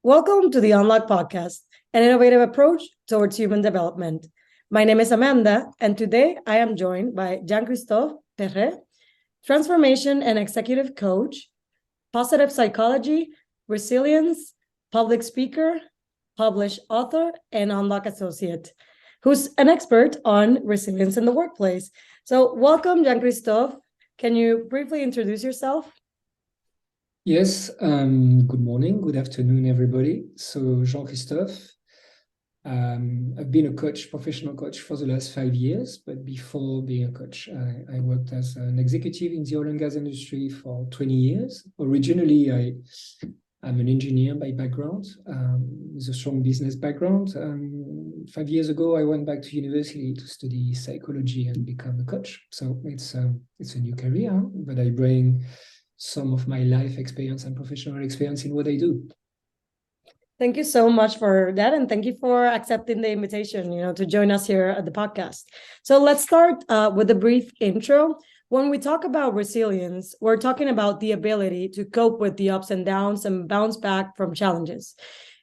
Welcome to the Unloq podcast, an innovative approach towards human development. My name is Amanda, and today I am joined by Jean-Christophe, transformation and executive coach, positive psychology, resilience, public speaker, published author, and Unloq associate, who's an expert on resilience in the workplace. So welcome, Jean-Christophe. Can you briefly introduce yourself? Yes, good morning, good afternoon, everybody. So Jean-Christophe, I've been a coach, professional coach for the last 5 years, but before being a coach, I worked as an executive in the oil and gas industry for 20 years. Originally, I'm an engineer by background, with a strong business background. 5 years ago, I went back to university to study psychology and become a coach. So it's a new career, but I bring some of my life experience and professional experience in what I do. Thank you so much for that, and thank you for accepting the invitation, to join us here at the podcast. So let's start with a brief intro. When we talk about resilience, we're talking about the ability to cope with the ups and downs and bounce back from challenges.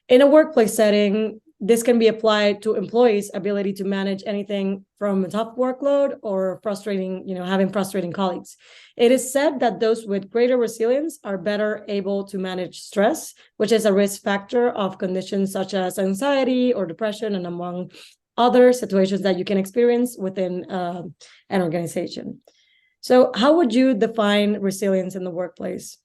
In a workplace setting, this can be applied to employees' ability to manage anything from a tough workload or having frustrating colleagues. It is said that those with greater resilience are better able to manage stress, which is a risk factor of conditions such as anxiety or depression, and among other situations that you can experience within an organization. So how would you define resilience in the workplace?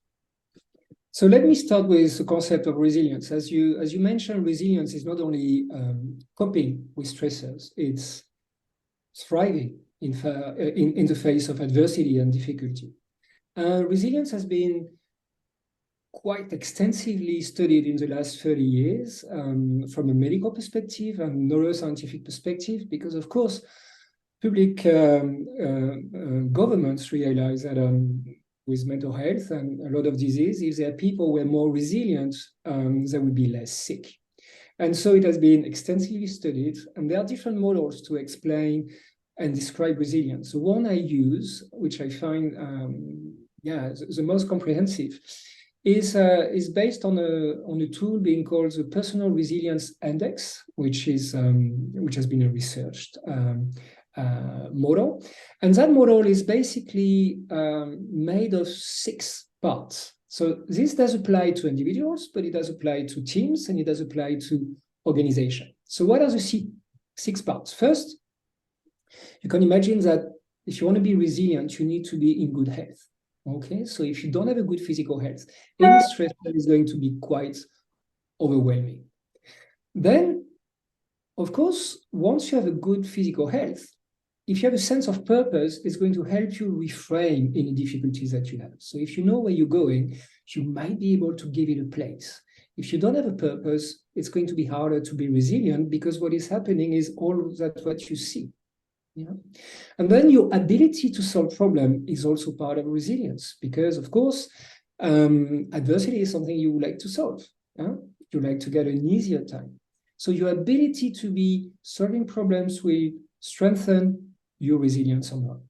So let me start with the concept of resilience. As you mentioned, resilience is not only coping with stressors, it's thriving in the face of adversity and difficulty. Resilience has been quite extensively studied in the last 30 years from a medical perspective and neuroscientific perspective, because of course, public governments realize that with mental health and a lot of disease, if their people were more resilient, they would be less sick. And so it has been extensively studied, and there are different models to explain and describe resilience. The one I use, which I find the most comprehensive, is based on a tool being called the Personal Resilience Index, which has been a researched model. And that model is basically made of 6 parts. So this does apply to individuals, but it does apply to teams, and it does apply to organizations. So what are the 6 parts? First, you can imagine that if you want to be resilient, you need to be in good health. Okay, so if you don't have a good physical health, any stress is going to be quite overwhelming. Then, of course, once you have a good physical health, if you have a sense of purpose, it's going to help you reframe any difficulties that you have. So if you know where you're going, you might be able to give it a place. If you don't have a purpose, it's going to be harder to be resilient, because what is happening is all that what you see. And then your ability to solve problems is also part of resilience, because of course, adversity is something you would like to solve. You like to get an easier time. So your ability to be solving problems will strengthen your resilience or not.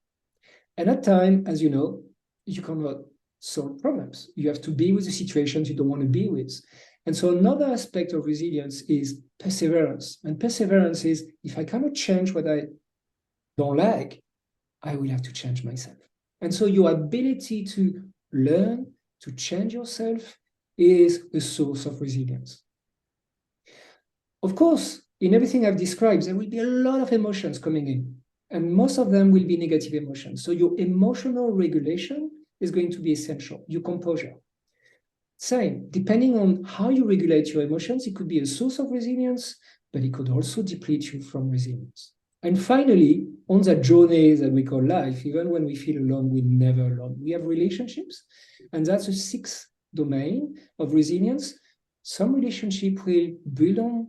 And at time, as you know, you cannot solve problems. You have to be with the situations you don't want to be with. And so another aspect of resilience is perseverance. And perseverance is, if I cannot change what I don't like, I will have to change myself. And so your ability to learn, to change yourself, is a source of resilience. Of course, in everything I've described, there will be a lot of emotions coming in, and most of them will be negative emotions. So your emotional regulation is going to be essential, your composure. Same, depending on how you regulate your emotions, it could be a source of resilience, but it could also deplete you from resilience. And finally, on that journey that we call life, even when we feel alone, we're never alone. We have relationships, and that's a 6th domain of resilience. Some relationship will build on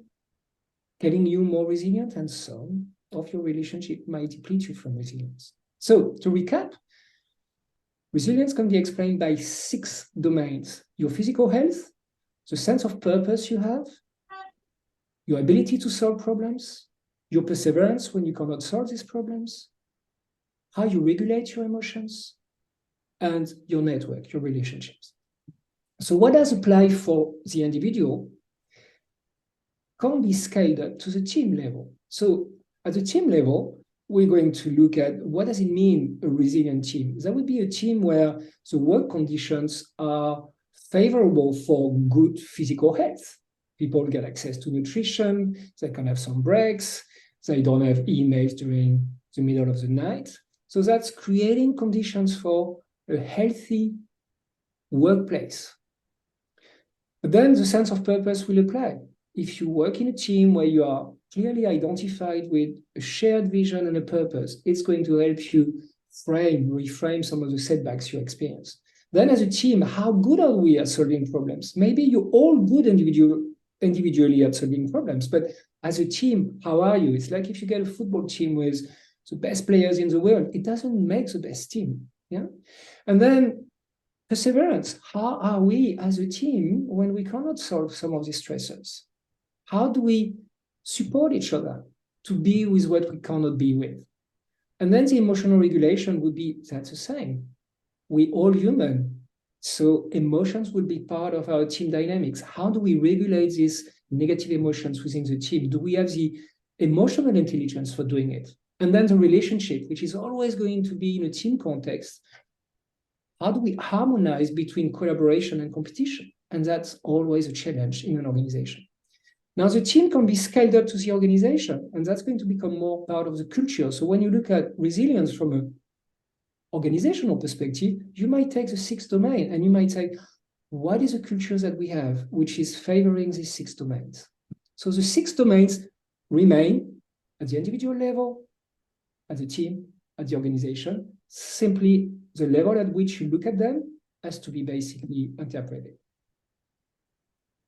getting you more resilient, and some of your relationship might deplete you from resilience. So to recap, resilience can be explained by 6 domains: your physical health, the sense of purpose you have, your ability to solve problems, your perseverance when you cannot solve these problems, how you regulate your emotions, and your network, your relationships. So what does apply for the individual? can be scaled up to the team level. So at the team level, we're going to look at what does it mean, a resilient team? That would be a team where the work conditions are favorable for good physical health. People get access to nutrition, they can have some breaks, they don't have emails during the middle of the night. So that's creating conditions for a healthy workplace. But then the sense of purpose will apply. If you work in a team where you are clearly identified with a shared vision and a purpose, it's going to help you reframe some of the setbacks you experience. Then as a team, how good are we at solving problems? Maybe you're all good individually at solving problems, but as a team, how are you? It's like if you get a football team with the best players in the world, it doesn't make the best team. Yeah. And then perseverance. How are we as a team when we cannot solve some of these stressors? How do we support each other to be with what we cannot be with? And then the emotional regulation would be that's the same. We all human. So emotions will be part of our team dynamics. How do we regulate these negative emotions within the team? Do we have the emotional intelligence for doing it? And then the relationship, which is always going to be in a team context. How do we harmonize between collaboration and competition? And that's always a challenge in an organization. Now, the team can be scaled up to the organization, and that's going to become more part of the culture. So when you look at resilience from an organizational perspective, you might take the 6 domain and you might say, what is the culture that we have, which is favoring these 6 domains? So the 6 domains remain at the individual level, at the team, at the organization. Simply the level at which you look at them has to be basically interpreted.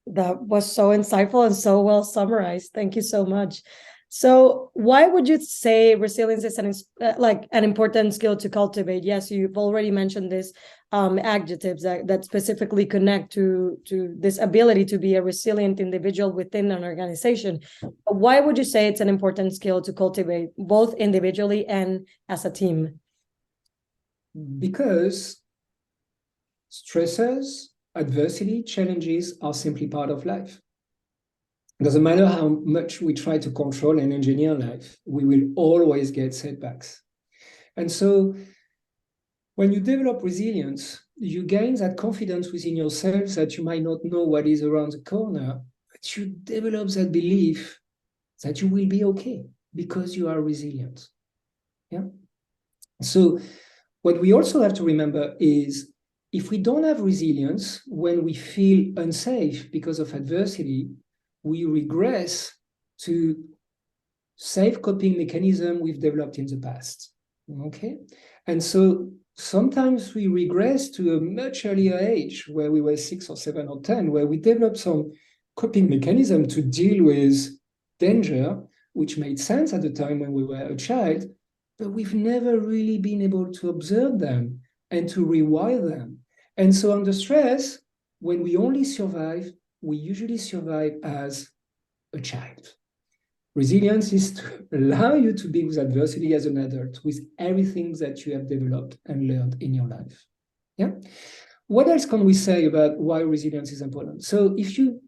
That was so insightful and so well summarized. Thank you so much. So why would you say resilience is an important skill to cultivate? Yes, you've already mentioned this adjectives that specifically connect to this ability to be a resilient individual within an organization. Why would you say it's an important skill to cultivate both individually and as a team? Because stressors, adversity, challenges are simply part of life. It doesn't matter how much we try to control and engineer life, we will always get setbacks. And so when you develop resilience, you gain that confidence within yourself that you might not know what is around the corner, but you develop that belief that you will be okay because you are resilient. Yeah. So what we also have to remember is if we don't have resilience when we feel unsafe because of adversity, we regress to safe coping mechanism we've developed in the past. Okay? And so sometimes we regress to a much earlier age where we were 6 or 7 or 10, where we developed some coping mechanism to deal with danger, which made sense at the time when we were a child, but we've never really been able to observe them and to rewire them. And so under stress, when we only survive, we usually survive as a child. Resilience is to allow you to be with adversity as an adult, with everything that you have developed and learned in your life. Yeah. What else can we say about why resilience is important? So if you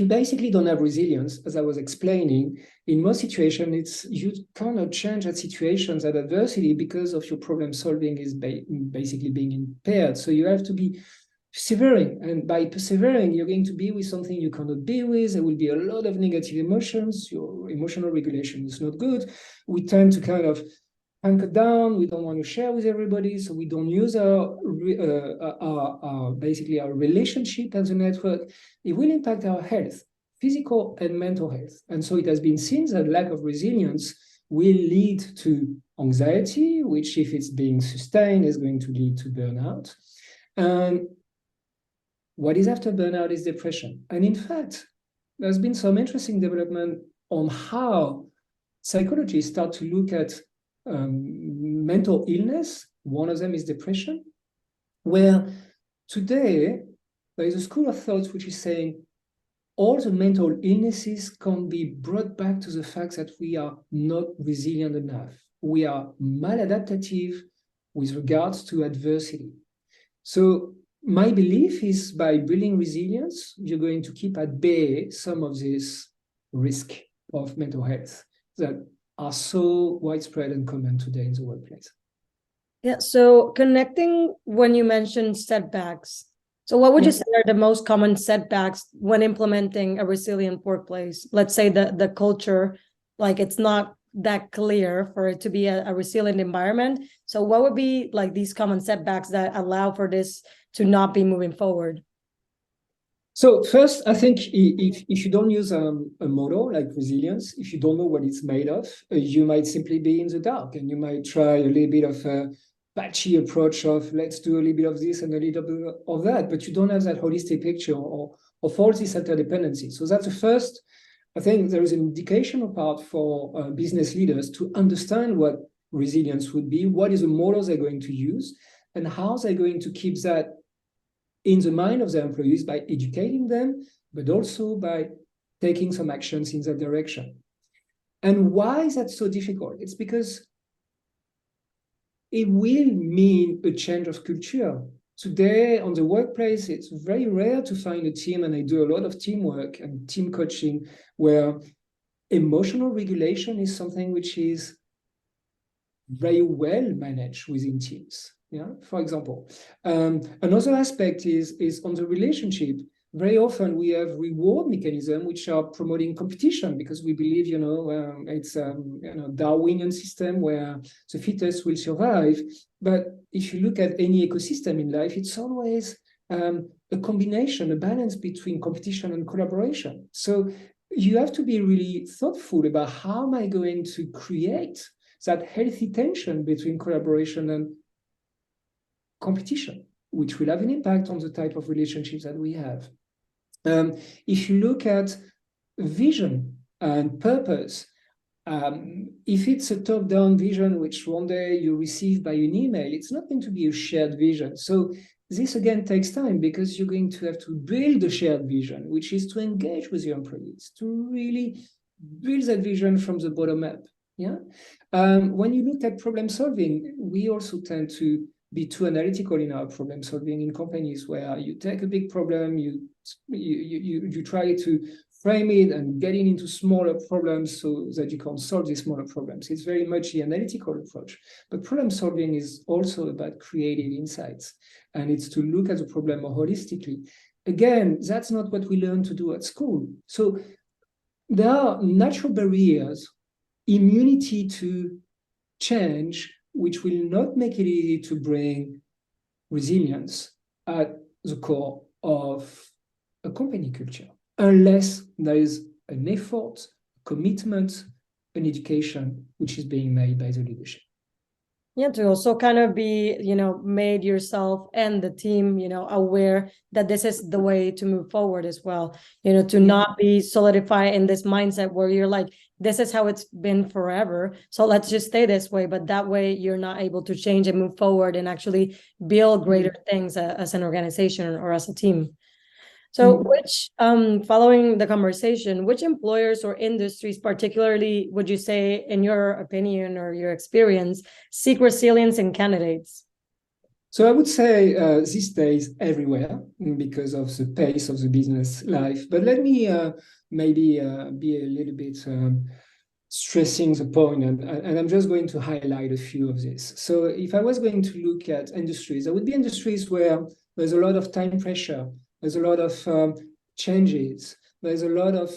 basically don't have resilience, as I was explaining, in most situations, you cannot change that situation, that adversity, because of your problem solving is basically being impaired. So you have to be persevering. And by persevering, you're going to be with something you cannot be with. There will be a lot of negative emotions. Your emotional regulation is not good. We tend to kind of anchor down. We don't want to share with everybody, so we don't use basically our relationship as a network. It will impact our health, physical and mental health. And so it has been seen that lack of resilience will lead to anxiety, which, if it's being sustained, is going to lead to burnout. And what is after burnout is depression. And in fact, there's been some interesting development on how psychologists start to look at mental illness. One of them is depression, where today there is a school of thought which is saying all the mental illnesses can be brought back to the fact that we are not resilient enough. We are maladaptive with regards to adversity. So my belief is by building resilience, you're going to keep at bay some of these risk of mental health that are so widespread and common today in the workplace. Yeah, so connecting when you mentioned setbacks. So what would you say are the most common setbacks when implementing a resilient workplace? Let's say the culture, like it's not that clear for it to be a resilient environment. So what would be like these common setbacks that allow for this to not be moving forward? So first, I think if you don't use a model like resilience, if you don't know what it's made of, you might simply be in the dark, and you might try a little bit of a patchy approach of let's do a little bit of this and a little bit of that, but you don't have that holistic picture of all these interdependencies. So that's the first. I think there is an indication part for business leaders to understand what resilience would be, what is the model they're going to use, and how they're going to keep that in the mind of their employees by educating them, but also by taking some actions in that direction. And why is that so difficult? It's because it will mean a change of culture. Today on the workplace, it's very rare to find a team, and I do a lot of teamwork and team coaching, where emotional regulation is something which is very well managed within teams. Yeah, for example, another aspect is on the relationship. Very often we have reward mechanisms which are promoting competition because we believe, it's Darwinian system where the fittest will survive. But if you look at any ecosystem in life, it's always a combination, a balance between competition and collaboration. So you have to be really thoughtful about how am I going to create that healthy tension between collaboration and competition, which will have an impact on the type of relationships that we have. If you look at vision and purpose, if it's a top-down vision, which one day you receive by an email, it's not going to be a shared vision. So this again takes time because you're going to have to build a shared vision, which is to engage with your employees, to really build that vision from the bottom up. Yeah. When you look at problem solving, we also tend to be too analytical in our problem solving in companies where you take a big problem, you try to frame it and get it into smaller problems so that you can solve these smaller problems. It's very much the analytical approach. But problem solving is also about creative insights, and it's to look at the problem more holistically. Again, that's not what we learn to do at school. So there are natural barriers, immunity to change, which will not make it easy to bring resilience at the core of a company culture, unless there is an effort, commitment, an education which is being made by the leadership. Yeah, to also kind of be, made yourself and the team, aware that this is the way to move forward as well, to not be solidified in this mindset where you're like, this is how it's been forever. So let's just stay this way. But that way you're not able to change and move forward and actually build greater things as an organization or as a team. So following the conversation, which employers or industries particularly would you say, in your opinion or your experience, seek resilience in candidates? So I would say these days everywhere because of the pace of the business life. But let me maybe be a little bit stressing the point, and I'm just going to highlight a few of these. So if I was going to look at industries, there would be industries where there's a lot of time pressure. There's a lot of changes. There's a lot of,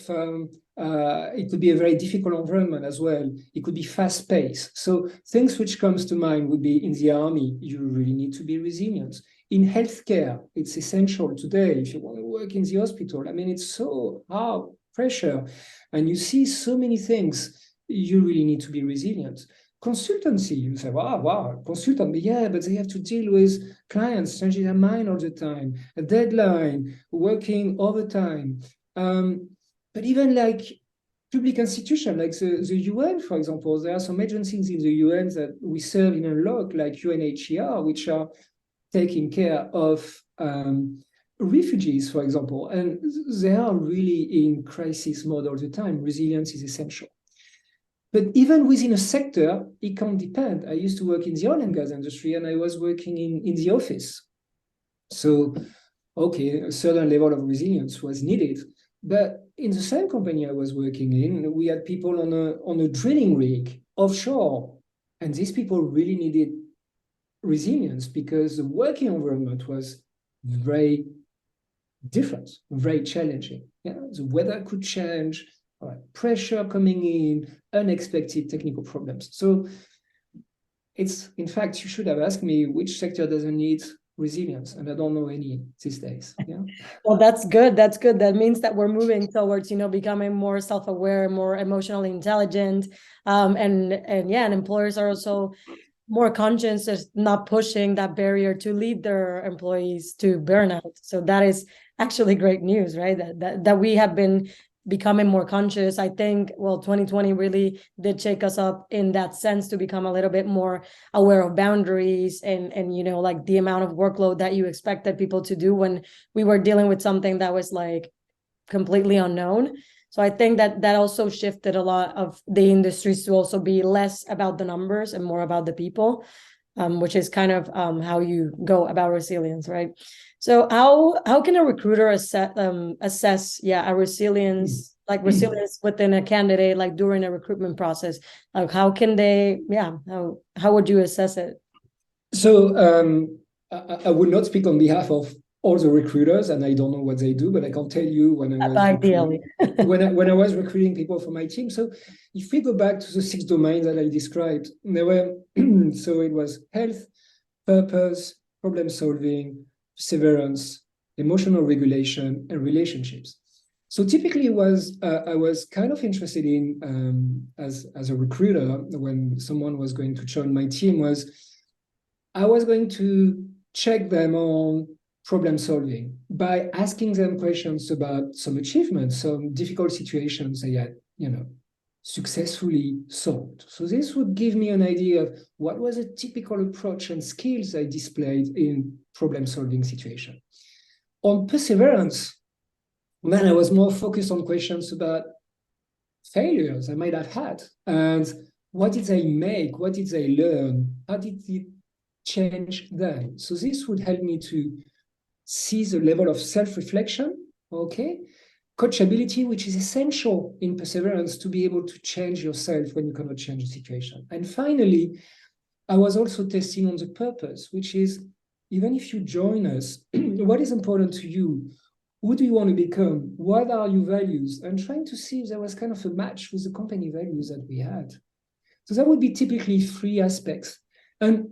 it could be a very difficult environment as well. It could be fast paced. So things which comes to mind would be in the army, you really need to be resilient. In healthcare, it's essential today. If you want to work in the hospital, I mean, it's so hard pressure and you see so many things, you really need to be resilient. Consultancy, you say, wow, consultant, yeah, but they have to deal with clients changing their mind all the time, a deadline, working overtime. But even like public institutions, like the UN, for example, there are some agencies in the UN that we serve in Unloq, like UNHCR, which are taking care of refugees, for example, and they are really in crisis mode all the time. Resilience is essential. But even within a sector, it can depend. I used to work in the oil and gas industry, and I was working in the office. So, okay, a certain level of resilience was needed. But in the same company I was working in, we had people on a drilling rig offshore, and these people really needed resilience because the working environment was very different, very challenging. Yeah, the weather could change, pressure coming in, unexpected technical problems. So it's, in fact, you should have asked me which sector doesn't need resilience, and I don't know any these days. Yeah. Well, that's good. That's good. That means that we're moving towards, becoming more self-aware, more emotionally intelligent. And yeah, and employers are also more conscious of not pushing that barrier to lead their employees to burnout. So that is actually great news, right? That we have been becoming more conscious. I think, well, 2020 really did shake us up in that sense to become a little bit more aware of boundaries and like the amount of workload that you expected people to do when we were dealing with something that was like completely unknown. So I think that also shifted a lot of the industries to also be less about the numbers and more about the people, which is kind of how you go about resilience, right? So how can a recruiter assess a resilience within a candidate, like during a recruitment process? Like how can they how would you assess it? So I will not speak on behalf of all the recruiters, and I don't know what they do, but I can tell you when I was Ideally. when I was recruiting people for my team. So if we go back to the 6 domains that I described, there were so it was health, purpose, problem solving, perseverance, emotional regulation, and relationships. So typically, I was kind of interested in as a recruiter when someone was going to join my team was I was going to check them on problem solving by asking them questions about some achievements, some difficult situations they had, successfully solved. So this would give me an idea of what was a typical approach and skills I displayed in problem solving situation. On perseverance, then I was more focused on questions about failures I might have had and what did they make, what did they learn, how did it change them. So this would help me to see the level of self-reflection, okay? Coachability, which is essential in perseverance to be able to change yourself when you cannot change the situation. And finally, I was also testing on the purpose, which is even if you join us, what is important to you? Who do you want to become? What are your values? And trying to see if there was kind of a match with the company values that we had. So that would be typically 3 aspects. And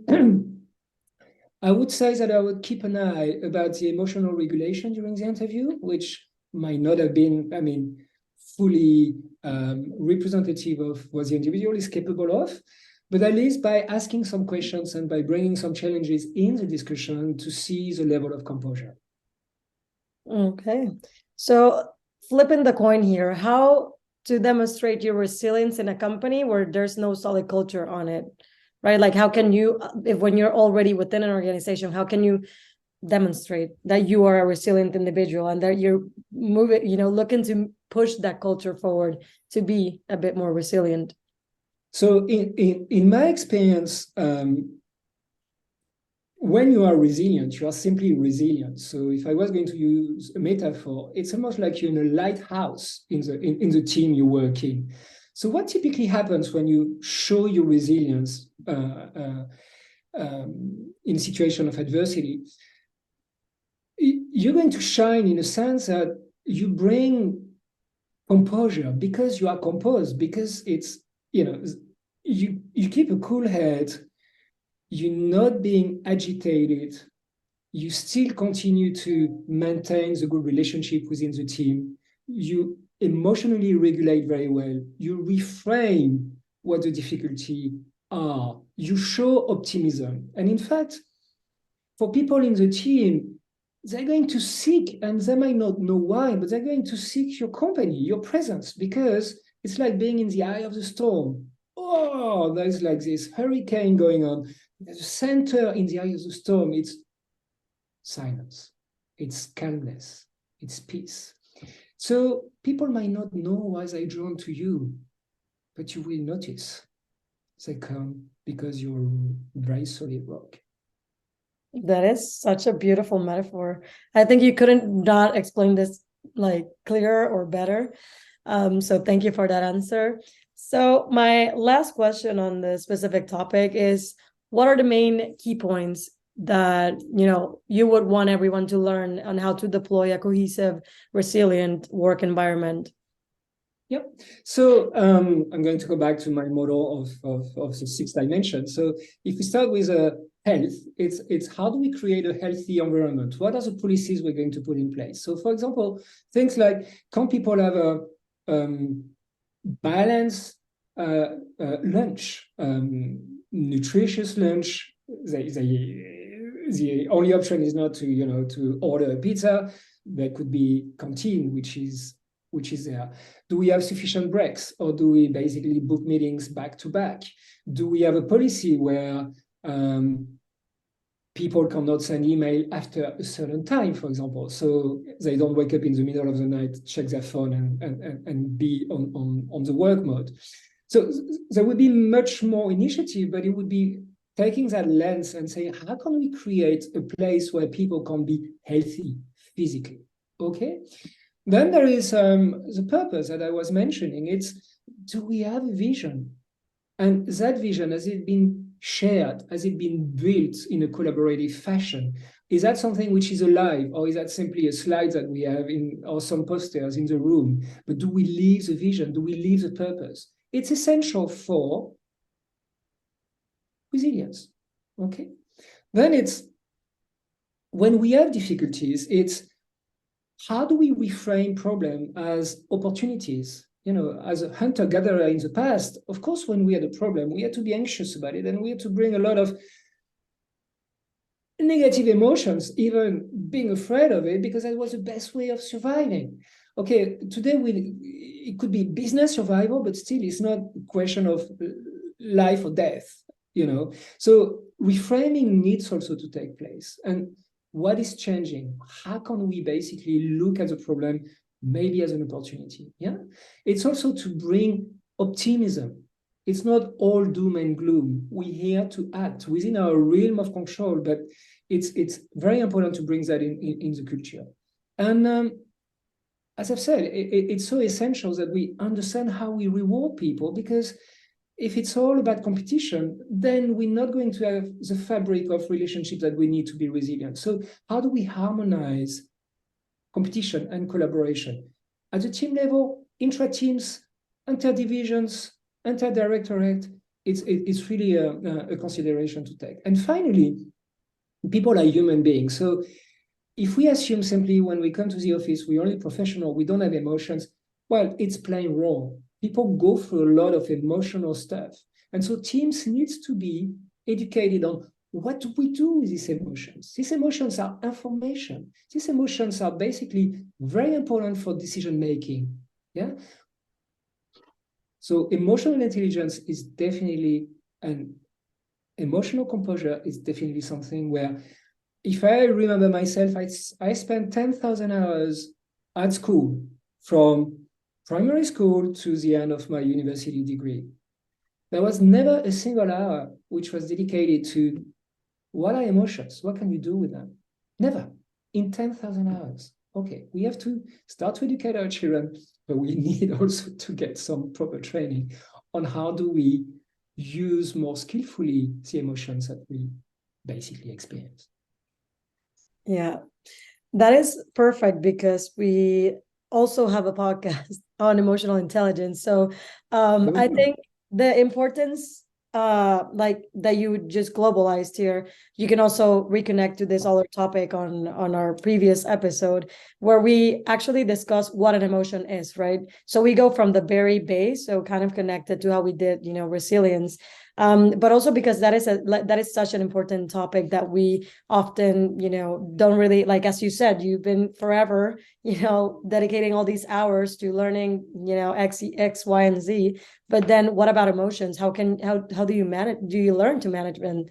I would say that I would keep an eye about the emotional regulation during the interview, which might not have been, fully representative of what the individual is capable of, but at least by asking some questions and by bringing some challenges in the discussion to see the level of composure. Okay. So flipping the coin here, how to demonstrate your resilience in a company where there's no solid culture on it, right? Like how can you, if when you're already within an organization, how can you demonstrate that you are a resilient individual and that you're moving, looking to push that culture forward to be a bit more resilient? So in my experience, when you are resilient, you are simply resilient. So if I was going to use a metaphor, it's almost like you're in a lighthouse in the team you work in. So what typically happens when you show your resilience in a situation of adversity, you're going to shine in a sense that you bring composure because you are composed, because it's, you keep a cool head, you're not being agitated, you still continue to maintain the good relationship within the team, you emotionally regulate very well, you reframe what the difficulty are, you show optimism. And in fact, for people in the team, they're going to seek, and they might not know why, but they're going to seek your company, your presence, because it's like being in the eye of the storm. Oh, there's like this hurricane going on. There's a center in the eye of the storm. It's silence, it's calmness, it's peace. So people might not know why they're drawn to you, but you will notice they come because you're a very solid rock. That is such a beautiful metaphor. I think you couldn't not explain this like clearer or better. So thank you for that answer. So my last question on the specific topic is, what are the main key points that you would want everyone to learn on how to deploy a cohesive, resilient work environment? Yep. So I'm going to go back to my model of the 6 dimensions. So if we start with health, it's how do we create a healthy environment? What are the policies we're going to put in place? So for example, things like, can people have a balanced lunch, nutritious lunch? The only option is not to order a pizza. There could be canteen, which is there. Do we have sufficient breaks, or do we basically book meetings back to back? Do we have a policy where people cannot send email after a certain time, for example, so they don't wake up in the middle of the night, check their phone, and be on the work mode? So there would be much more initiative, but it would be taking that lens and saying, how can we create a place where people can be healthy physically? Okay. Then there is the purpose that I was mentioning. It's, do we have a vision? And that vision, has it been shared? Has it been built in a collaborative fashion? Is that something which is alive, or is that simply a slide that we have or some posters in the room? But do we live the vision? Do we live the purpose? It's essential for resilience. Okay. Then it's, when we have difficulties, it's, how do we reframe problem as opportunities? As a hunter-gatherer in the past, of course, when we had a problem, we had to be anxious about it, and we had to bring a lot of negative emotions, even being afraid of it, because that was the best way of surviving. Okay, today it could be business survival, but still it's not a question of life or death, So reframing needs also to take place. And what is changing? How can we basically look at the problem maybe as an opportunity? Yeah, it's also to bring optimism. It's not all doom and gloom. We're here to act within our realm of control, but it's very important to bring that in the culture. And as I've said, it's so essential that we understand how we reward people, because if it's all about competition, then we're not going to have the fabric of relationships that we need to be resilient. So how do we harmonize competition and collaboration at the team level, intra-teams, inter-divisions, inter-directorate? It's really a consideration to take. And finally, people are human beings. So if we assume simply when we come to the office, we're only professional, we don't have emotions, well, it's plain wrong. People go through a lot of emotional stuff. And so teams needs to be educated on, what do we do with these emotions? These emotions are information. These emotions are basically very important for decision-making. Yeah. So emotional intelligence is definitely, and emotional composure is definitely something where, if I remember myself, I spent 10,000 hours at school, from primary school to the end of my university degree. There was never a single hour which was dedicated to, what are emotions? What can you do with them? Never. In 10,000 hours. Okay, we have to start to educate our children, but we need also to get some proper training on how do we use more skillfully the emotions that we basically experience. Yeah, that is perfect, because we also have a podcast on emotional intelligence. So I think the importance like that you just globalized here, you can also reconnect to this other topic on our previous episode, where we actually discuss what an emotion is, right? So we go from the very base, so kind of connected to how we did resilience, but also because that is such an important topic that we often don't really, like, as you said, you've been forever dedicating all these hours to learning X, Y, and Z. But then what about emotions? How do you learn to manage and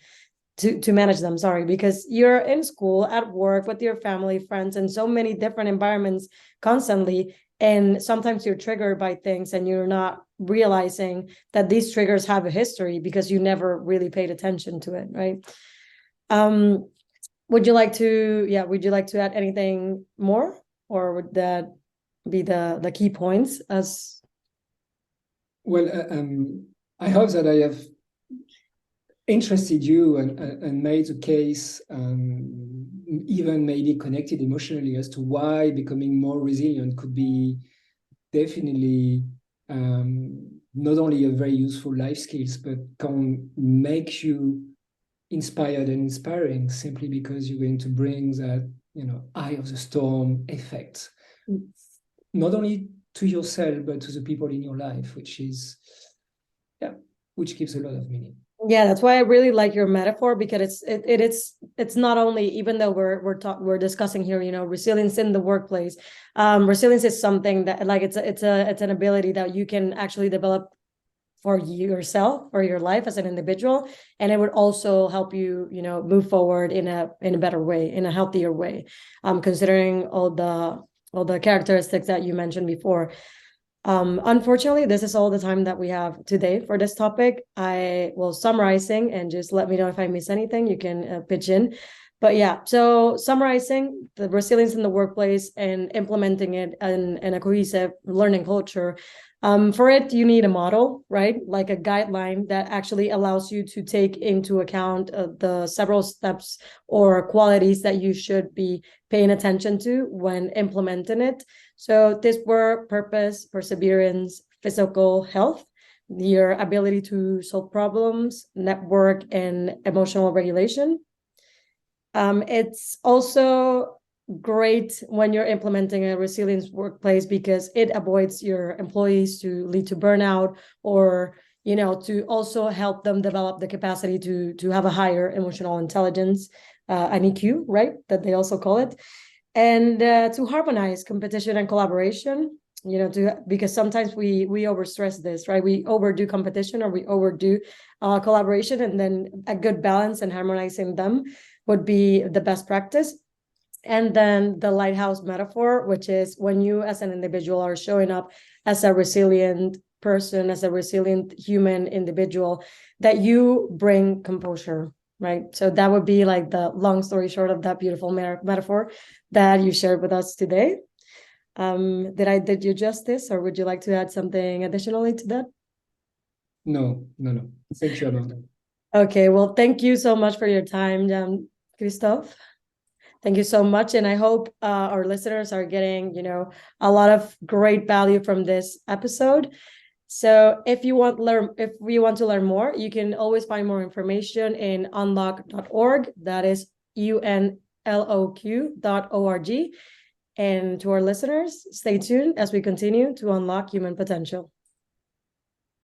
to manage them? Sorry, because you're in school, at work, with your family, friends, and so many different environments constantly. And sometimes you're triggered by things and you're not realizing that these triggers have a history because you never really paid attention to it, right? Would you like to add anything more? or would that be the key points as? Well, I hope that I have interested you and made a case, even maybe connected emotionally, as to why becoming more resilient could be definitely not only a very useful life skills, but can make you inspired and inspiring simply because you're going to bring that, eye of the storm effect, not only to yourself, but to the people in your life, which gives a lot of meaning. Yeah, that's why I really like your metaphor, because it's not only, even though we're discussing here, resilience in the workplace. Resilience is something that, like, it's an ability that you can actually develop for yourself, for your life as an individual, and it would also help you, move forward in a better way, in a healthier way. Considering all the characteristics that you mentioned before. Unfortunately, this is all the time that we have today for this topic. I will summarizing, and just let me know if I miss anything. You can pitch in. But yeah, so summarizing the resilience in the workplace and implementing it in a cohesive learning culture. For it, you need a model, right? Like a guideline that actually allows you to take into account the several steps or qualities that you should be paying attention to when implementing it. So this were purpose, perseverance, physical health, your ability to solve problems, network, and emotional regulation. It's also great when you're implementing a resilience workplace, because it avoids your employees to lead to burnout, or to also help them develop the capacity to have a higher emotional intelligence, an EQ, right, that they also call it, and to harmonize competition and collaboration, because sometimes we overstress this, right? We overdo competition, or we overdo collaboration, and then a good balance and harmonizing them would be the best practice. And then the lighthouse metaphor, which is when you as an individual are showing up as a resilient person, as a resilient human individual, that you bring composure, right? So that would be like the long story short of that beautiful metaphor that you shared with us today. Did you justice, or would you like to add something additionally to that? No. Thank you about that. Okay, well, thank you so much for your time, Jean-Christophe. Thank you so much. And I hope our listeners are getting, a lot of great value from this episode. So if you want to learn more, you can always find more information in unloq.org. That is unloq.org. And to our listeners, stay tuned as we continue to unlock human potential.